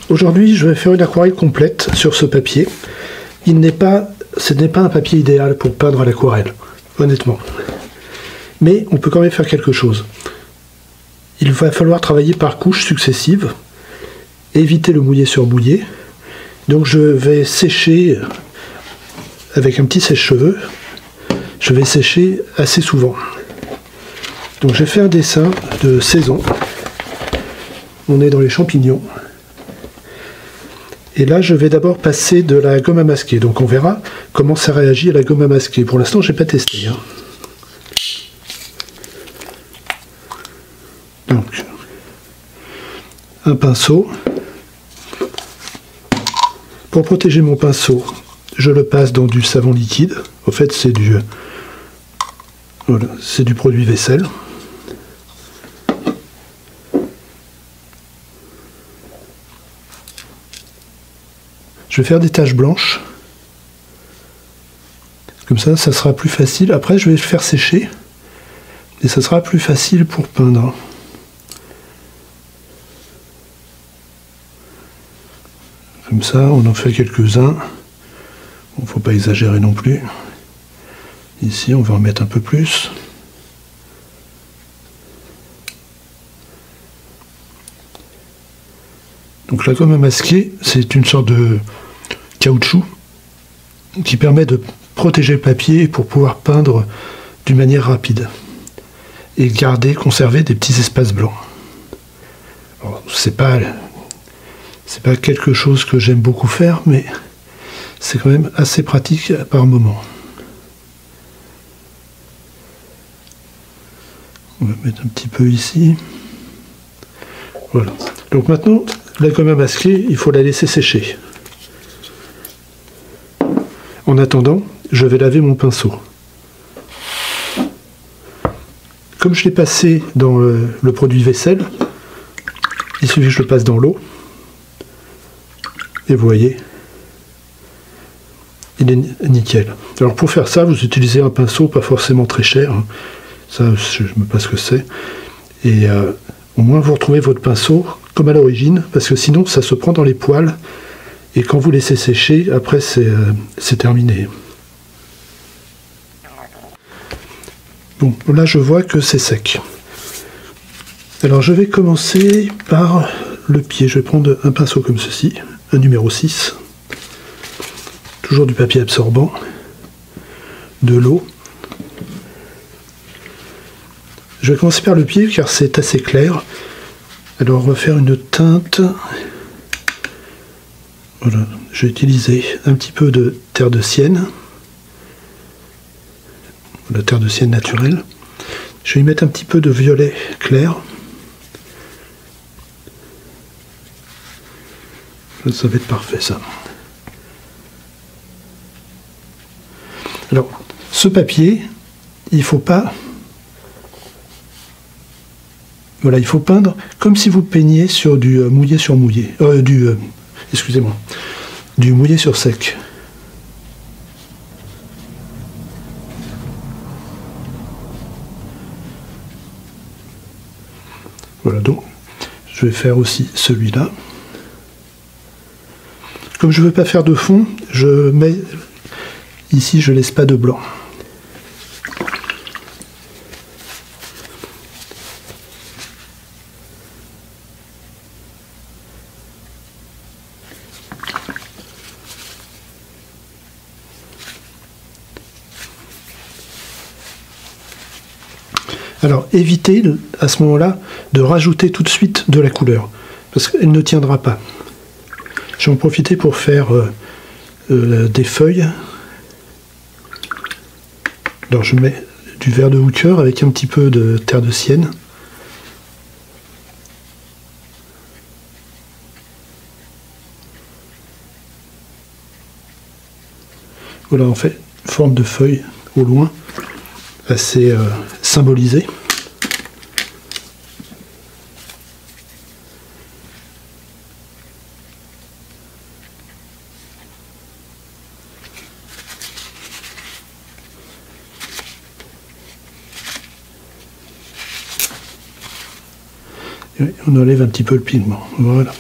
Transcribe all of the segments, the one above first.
Aujourd'hui, je vais faire une aquarelle complète sur ce papier. Ce n'est pas un papier idéal pour peindre à l'aquarelle, honnêtement. Mais on peut quand même faire quelque chose. Il va falloir travailler par couches successives, éviter le mouillé sur mouillé. Donc je vais sécher avec un petit sèche-cheveux. Je vais sécher assez souvent. Donc j'ai fait un dessin de saison. On est dans les champignons. Et là, je vais d'abord passer de la gomme à masquer. Donc on verra comment ça réagit à la gomme à masquer. Pour l'instant, je n'ai pas testé. Donc, un pinceau. Pour protéger mon pinceau, je le passe dans du savon liquide. Au fait, c'est du produit vaisselle. Je vais faire des taches blanches. Comme ça sera plus facile. Après, je vais le faire sécher. Et ça sera plus facile pour peindre. Comme ça, on en fait quelques-uns. Bon, faut pas exagérer non plus. Ici, on va en mettre un peu plus. Donc la gomme à masquer, c'est une sorte de caoutchouc qui permet de protéger le papier pour pouvoir peindre d'une manière rapide et conserver des petits espaces blancs. C'est pas quelque chose que j'aime beaucoup faire, mais c'est quand même assez pratique par moment. On va mettre un petit peu ici. Voilà. Donc maintenant, la gomme à masquer, il faut la laisser sécher. En attendant, je vais laver mon pinceau. Comme je l'ai passé dans le produit vaisselle, il suffit que je le passe dans l'eau. Et vous voyez, il est nickel. Alors pour faire ça, vous utilisez un pinceau pas forcément très cher. Ça, je ne sais pas ce que c'est. Et au moins vous retrouvez votre pinceau comme à l'origine, parce que sinon ça se prend dans les poils. Et quand vous laissez sécher, après c'est terminé. Bon, là je vois que c'est sec. Alors je vais commencer par le pied. Je vais prendre un pinceau comme ceci, un numéro 6. Toujours du papier absorbant, de l'eau. Je vais commencer par le pied car c'est assez clair. Alors on va faire une teinte. Voilà, j'ai utilisé un petit peu de terre de sienne. La terre de sienne naturelle. Je vais y mettre un petit peu de violet clair. Ça va être parfait ça. Alors, ce papier, il faut pas... Voilà, il faut peindre comme si vous peigniez sur du mouillé sur mouillé. Excusez-moi. Du mouillé sur sec. Voilà, donc, je vais faire aussi celui-là. Comme je ne veux pas faire de fond, je mets... Ici, je ne laisse pas de blanc. Alors, évitez à ce moment-là de rajouter tout de suite de la couleur, parce qu'elle ne tiendra pas. Je vais en profiter pour faire des feuilles. Alors, je mets du verre de Hooker avec un petit peu de terre de sienne. Voilà, en fait, forme de feuille au loin, assez symbolisée. Et on enlève un petit peu le pigment. Voilà.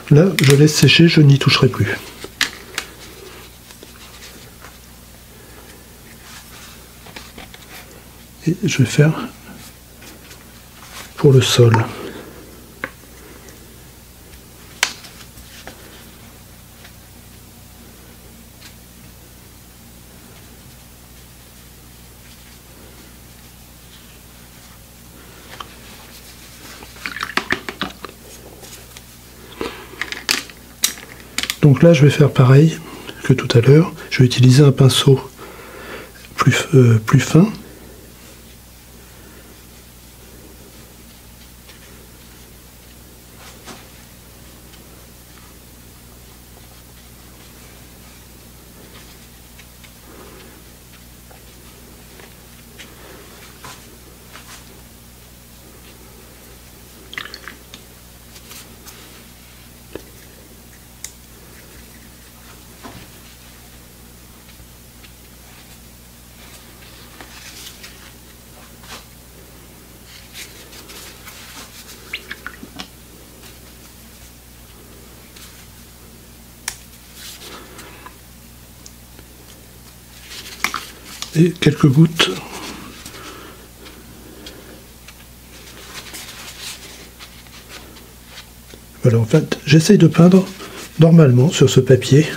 Là, je laisse sécher, je n'y toucherai plus. Et je vais faire pour le sol. Donc là, je vais faire pareil que tout à l'heure. Je vais utiliser un pinceau plus fin. Et quelques gouttes. Voilà, en fait, j'essaye de peindre normalement sur ce papier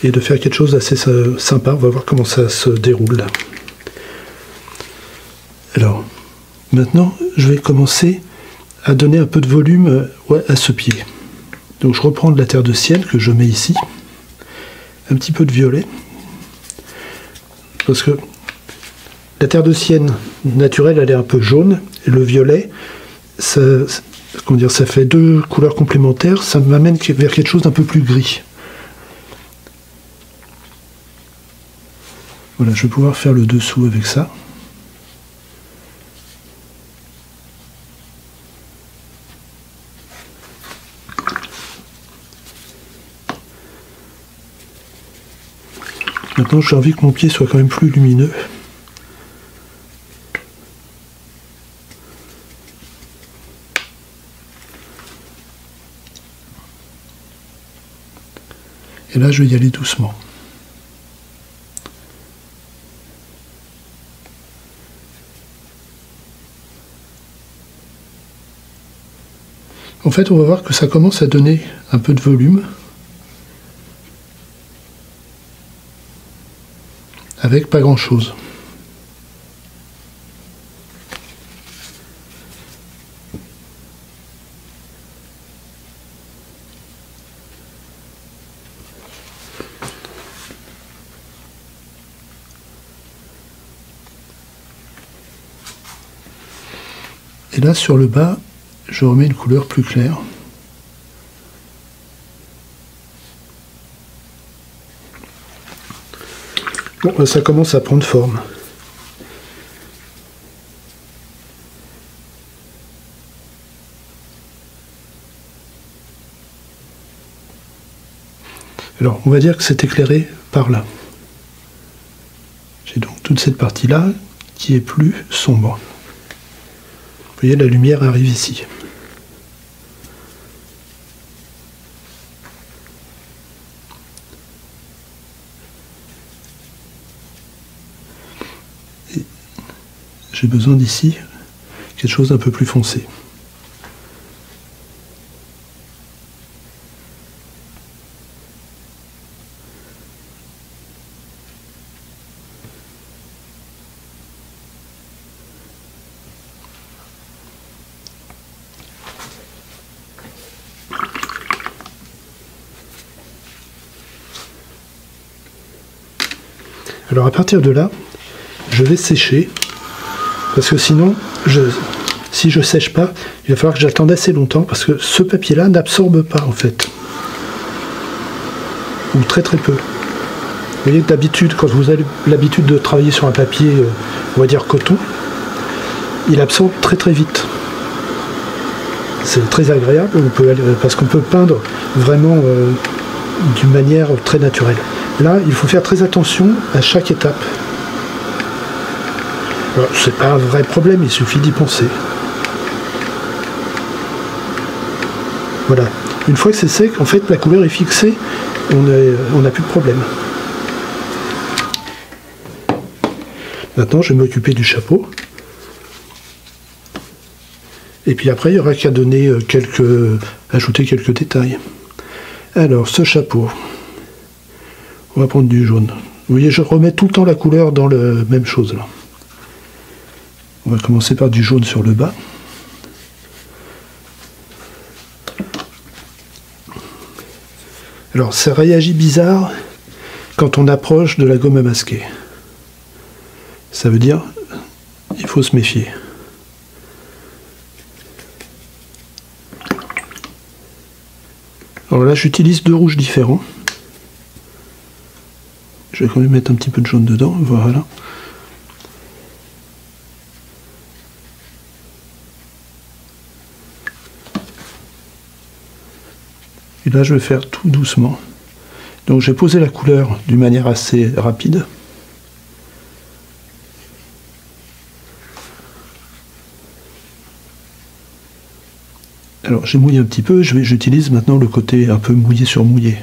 et de faire quelque chose d'assez sympa. On va voir comment ça se déroule. Alors, maintenant, je vais commencer à donner un peu de volume à ce pied. Donc, je reprends de la terre de Sienne que je mets ici, un petit peu de violet. Parce que la terre de Sienne naturelle, elle est un peu jaune, et le violet, ça fait deux couleurs complémentaires, ça m'amène vers quelque chose d'un peu plus gris. Voilà, je vais pouvoir faire le dessous avec ça. Maintenant, j'ai envie que mon pied soit quand même plus lumineux. Et là, je vais y aller doucement. En fait, on va voir que ça commence à donner un peu de volume. Avec pas grand chose. Et là sur le bas, je remets une couleur plus claire. Bon, ça commence à prendre forme. Alors, on va dire que c'est éclairé par là. J'ai donc toute cette partie-là qui est plus sombre. Vous voyez, la lumière arrive ici. Et j'ai besoin d'ici quelque chose d'un peu plus foncé. Alors à partir de là, je vais sécher, parce que sinon, si je sèche pas, il va falloir que j'attende assez longtemps, parce que ce papier-là n'absorbe pas en fait. Ou très très peu. Vous voyez que d'habitude, quand vous avez l'habitude de travailler sur un papier, on va dire coton, il absorbe très très vite. C'est très agréable, parce qu'on peut peindre vraiment d'une manière très naturelle. Là, il faut faire très attention à chaque étape. C'est pas un vrai problème, il suffit d'y penser. Voilà. Une fois que c'est sec, en fait, la couleur est fixée, on n'a plus de problème. Maintenant, je vais m'occuper du chapeau. Et puis après, il n'y aura qu'à donner ajouter quelques détails. Alors, ce chapeau, on va prendre du jaune. Vous voyez, je remets tout le temps la couleur dans la même chose là. On va commencer par du jaune sur le bas. Alors, ça réagit bizarre quand on approche de la gomme à masquer. Ça veut dire, il faut se méfier. Alors là, j'utilise 2 rouges différents. Je vais quand même mettre un petit peu de jaune dedans, voilà. Et là, je vais faire tout doucement. Donc, j'ai posé la couleur d'une manière assez rapide. Alors, j'ai mouillé un petit peu, j'utilise maintenant le côté un peu mouillé sur mouillé.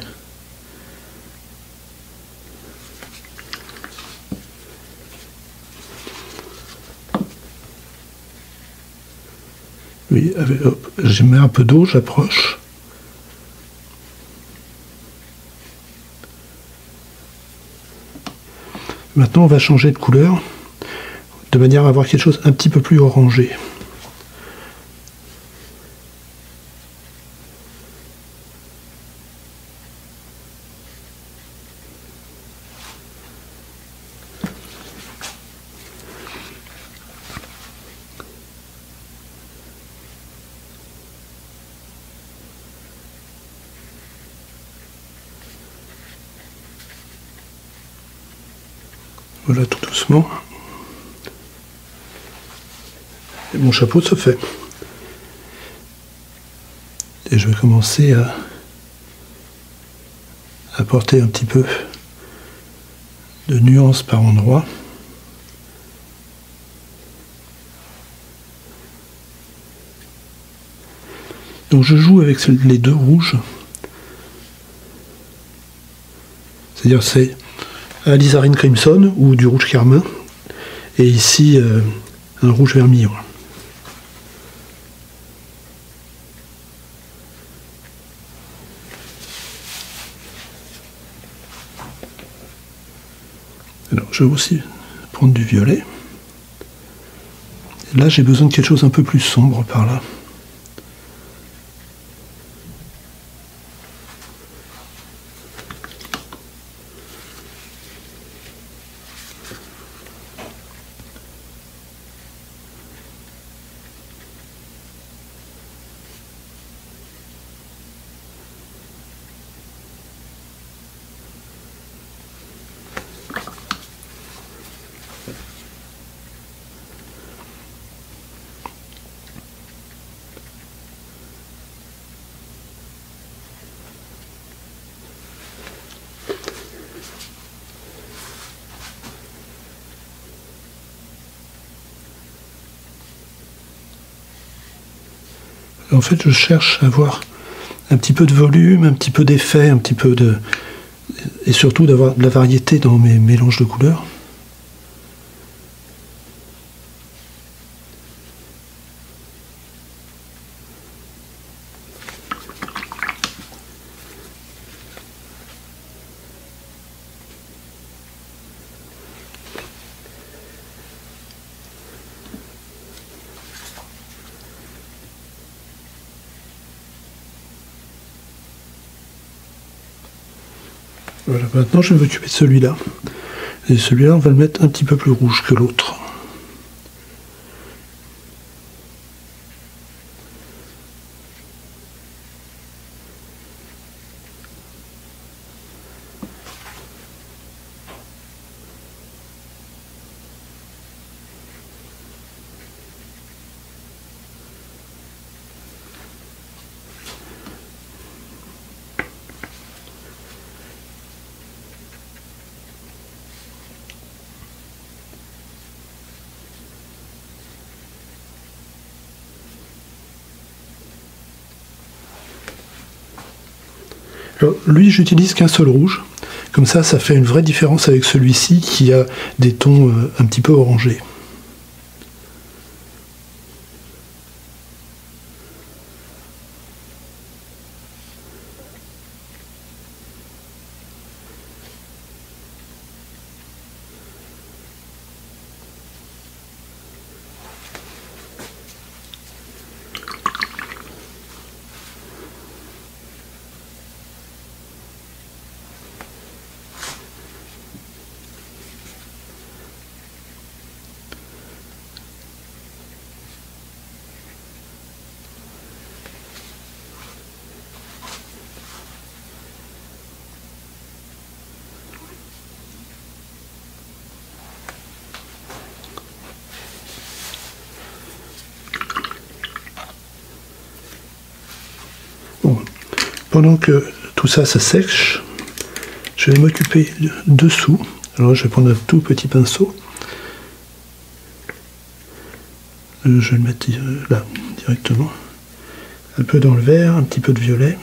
Oui, hop, je mets un peu d'eau, j'approche. Maintenant, on va changer de couleur, de manière à avoir quelque chose un petit peu plus orangé. Voilà, tout doucement. Et mon chapeau se fait. Et je vais commencer à apporter un petit peu de nuance par endroit. Donc je joue avec les 2 rouges. C'est-à-dire c'est alizarin crimson ou du rouge carmin. Et ici un rouge vermillon. Alors je vais aussi prendre du violet. Et là j'ai besoin de quelque chose un peu plus sombre par là. En fait, je cherche à avoir un petit peu de volume, un petit peu d'effet, un petit peu de... et surtout d'avoir de la variété dans mes mélanges de couleurs. Voilà, maintenant je vais m'occuper de celui-là. Et celui-là, on va le mettre un petit peu plus rouge que l'autre. Alors, lui, j'utilise qu'un seul rouge. Comme ça fait une vraie différence avec celui-ci qui a des tons un petit peu orangés. Bon, pendant que tout ça sèche, je vais m'occuper dessous. Alors je vais prendre un tout petit pinceau. Je vais le mettre là, directement. Un peu dans le vert, un petit peu de violet.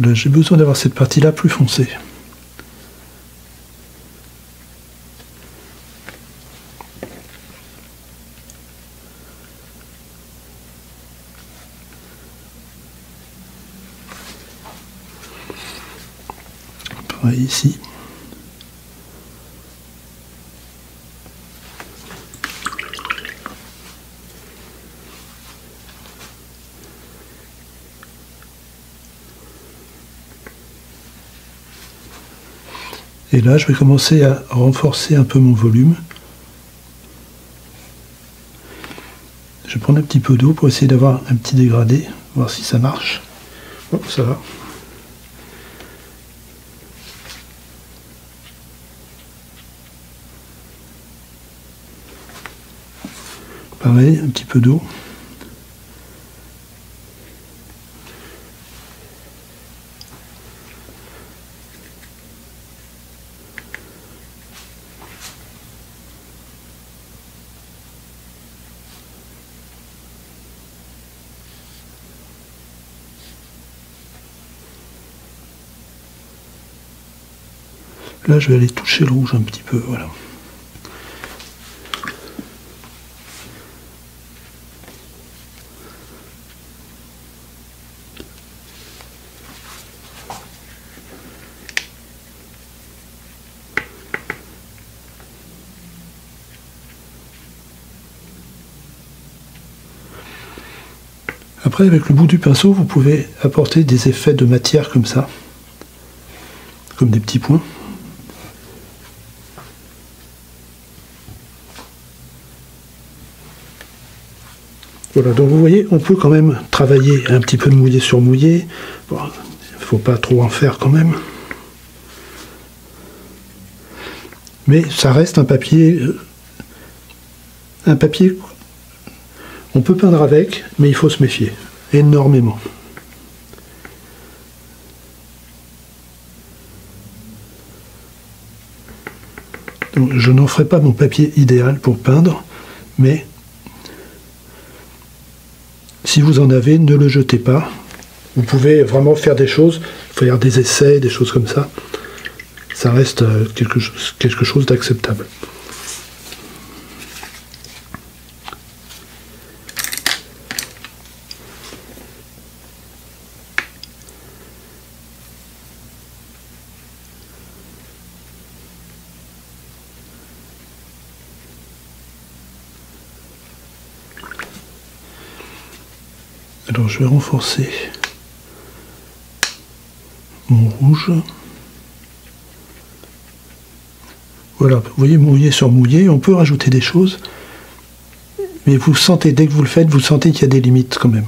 Là, j'ai besoin d'avoir cette partie-là plus foncée. Pareil ici. Et là, je vais commencer à renforcer un peu mon volume. Je vais prendre un petit peu d'eau pour essayer d'avoir un petit dégradé, voir si ça marche. Oh, ça va. Pareil, un petit peu d'eau. Là, je vais aller toucher le rouge un petit peu, voilà. Après, avec le bout du pinceau, vous pouvez apporter des effets de matière comme ça, comme des petits points. Voilà, donc vous voyez, on peut quand même travailler un petit peu de mouillé sur mouillé. Bon, il ne faut pas trop en faire quand même. Mais ça reste un papier, on peut peindre avec, mais il faut se méfier, énormément. Donc, je n'en ferai pas mon papier idéal pour peindre, mais si vous en avez, ne le jetez pas. Vous pouvez vraiment faire des choses, faire des essais, des choses comme ça. Ça reste quelque chose d'acceptable. Alors je vais renforcer mon rouge. Voilà, vous voyez, mouillé sur mouillé, on peut rajouter des choses, mais vous sentez, dès que vous le faites, vous sentez qu'il y a des limites quand même.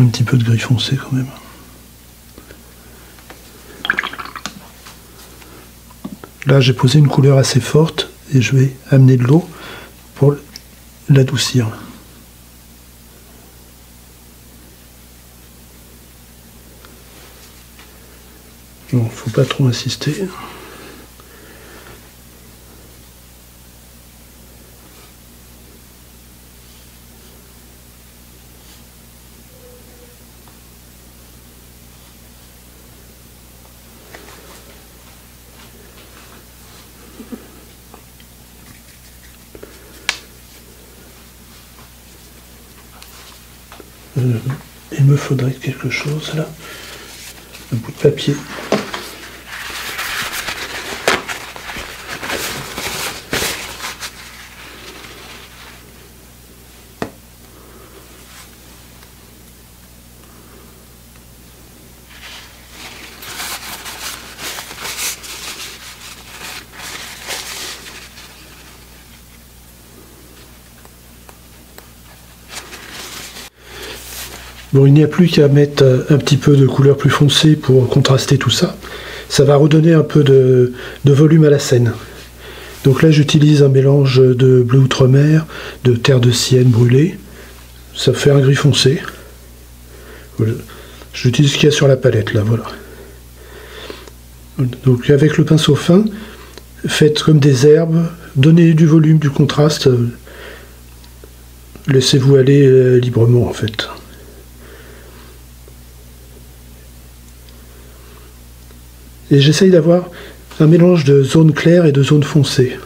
faut un petit peu de gris foncé quand même. Là, j'ai posé une couleur assez forte et je vais amener de l'eau pour l'adoucir. Bon, faut pas trop insister. Il me faudrait quelque chose là, un bout de papier. Bon, il n'y a plus qu'à mettre un petit peu de couleur plus foncée pour contraster tout ça. Ça va redonner un peu de volume à la scène. Donc là, j'utilise un mélange de bleu outremer, de terre de Sienne brûlée. Ça fait un gris foncé. Voilà. J'utilise ce qu'il y a sur la palette, là, voilà. Donc avec le pinceau fin, faites comme des herbes, donnez du volume, du contraste. Laissez-vous aller librement, en fait. Et j'essaye d'avoir un mélange de zones claires et de zones foncées.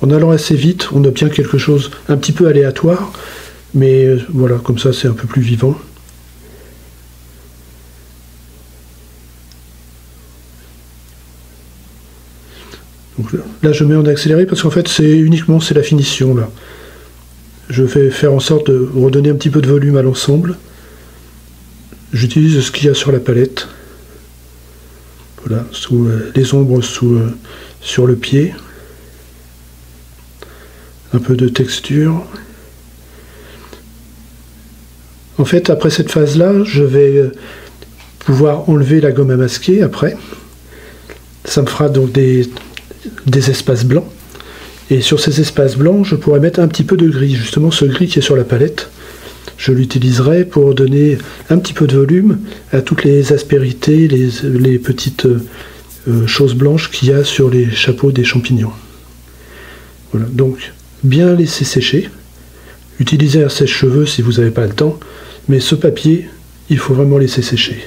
En allant assez vite, on obtient quelque chose un petit peu aléatoire, mais voilà, comme ça c'est un peu plus vivant. Donc là je mets en accéléré parce qu'en fait c'est la finition là. Je vais faire en sorte de redonner un petit peu de volume à l'ensemble. J'utilise ce qu'il y a sur la palette. Voilà, sous les ombres sur le pied. Un peu de texture. En fait, après cette phase-là, je vais pouvoir enlever la gomme à masquer après. Ça me fera donc des espaces blancs. Et sur ces espaces blancs, je pourrais mettre un petit peu de gris. Justement, ce gris qui est sur la palette. Je l'utiliserai pour donner un petit peu de volume à toutes les aspérités, les petites choses blanches qu'il y a sur les chapeaux des champignons. Voilà, donc bien laisser sécher. Utilisez un sèche-cheveux si vous n'avez pas le temps, mais ce papier, il faut vraiment laisser sécher.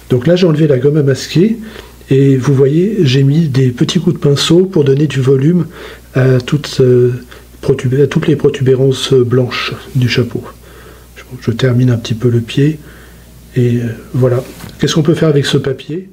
Donc là, j'ai enlevé la gomme à masquer, et vous voyez, j'ai mis des petits coups de pinceau pour donner du volume à toutes les protubérances blanches du chapeau. Je termine un petit peu le pied, et voilà. Qu'est-ce qu'on peut faire avec ce papier ?